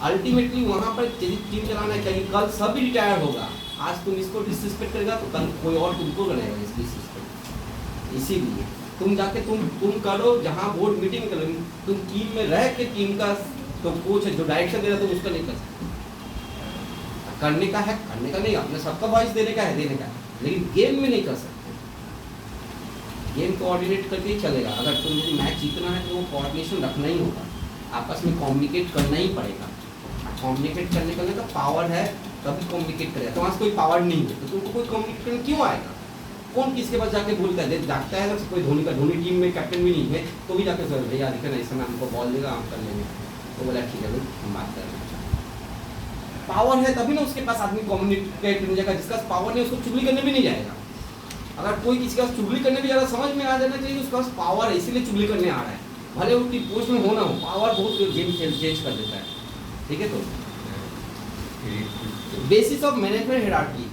अल्टीमेटली वहाँ पर टीम चलाना है। चाहिए कल सब भी रिटायर होगा, आज तुम इसको डिसरिस्पेक्ट करेगा तो कल कोई और तुमको बनाएगा इसकी डिसरिस्पेक्ट। इसीलिए तुम जाके तुम करो, जहाँ बोर्ड मीटिंग करो, तुम टीम में रह के टीम का तो कोच है जो डायरेक्शन दे रहा है तुम उसका नहीं कर सकते। करने का है करने का नहीं, अपने सबका वॉइस देने का है देने का, लेकिन गेम में नहीं कर सकते। गेम कोऑर्डिनेट करके ही चलेगा। अगर तुम यदि मैच जीतना है तो वो कोऑर्डिनेशन रखना ही होगा, आपस में कम्युनिकेट करना ही पड़ेगा। कम्युनिकेट करने का पावर है तभी कम्युनिकेट करेगा। तुम्हारे पास कोई पावर नहीं है तो तुमको कोई कम्युनिकेट करने क्यों आएगा? कौन किसके पास जाके बोलता है, जागता है ना कोई धोनी टीम में कैप्टन भी नहीं है तो भी जाके सर भैया देखे ना इस समय हमको बॉल देगा हम कर लेंगे, तो बोला ठीक है हम बात कर रहे हैं। पावर है तभी ना उसके पास आदमी कम्युनिकेट करने जाएगा, जिसका पावर नहीं उसको चुगली करने भी नहीं जाएगा। अगर कोई किसी का चुगली करने भी जा रहा है समझ में आ जाना चाहिए उसका पास पावर है इसीलिए चुगली करने आ रहा है, भले उसकी पोस्ट में होना हो, पावर बहुत गेम चेंज कर देता है, ठीक है। तो बेसिस ऑफ मैनेजमेंट हायरार्की,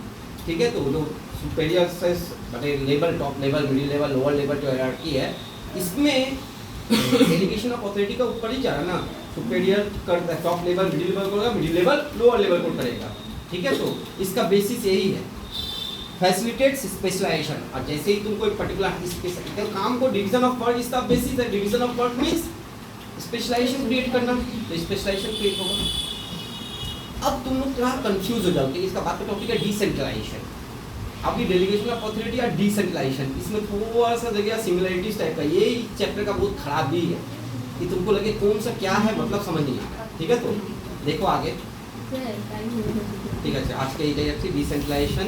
ठीक है। तो जो सुपीरियर से level, top level, middle level, lower level जो हायरार्की है, इसमें डेलीगेशन ऑफ अथॉरिटी का ऊपर ही जा रहा है ना, सुपीरियर करता है, टॉप लेवल मिडिल लेवल करेगा, मिडिल लेवल लोअर लेवल को करेगा, ठीक है। तो इसका बेसिस यही है, फैसिलिटेट्स स्पेशलाइजेशन। और जैसे ही तुमको एक पर्टिकुलर काम को डिवीजन ऑफ वर्क, इसका बेसिस है division of work means specialization create करना, तो स्पेशलाइजेशन क्रिएट होगा। अब तुम लोग थोड़ा कंफ्यूज हो जाओगे, इसका बात का टॉपिक है डिसेंट्रलाइजेशन। अभी डेलीगेशन ऑफ अथॉरिटी या डिसेंट्रलाइजेशन, इसमें थोड़ा सा जगह सिमिलरिटीज टाइप का, ये चैप्टर का बहुत खराबी है कि तुमको लगे कौन सा क्या है मतलब समझ नहीं आ रहा, ठीक है। तो देखो आगे, ठीक है। आज के डिसेंट्रलाइजेशन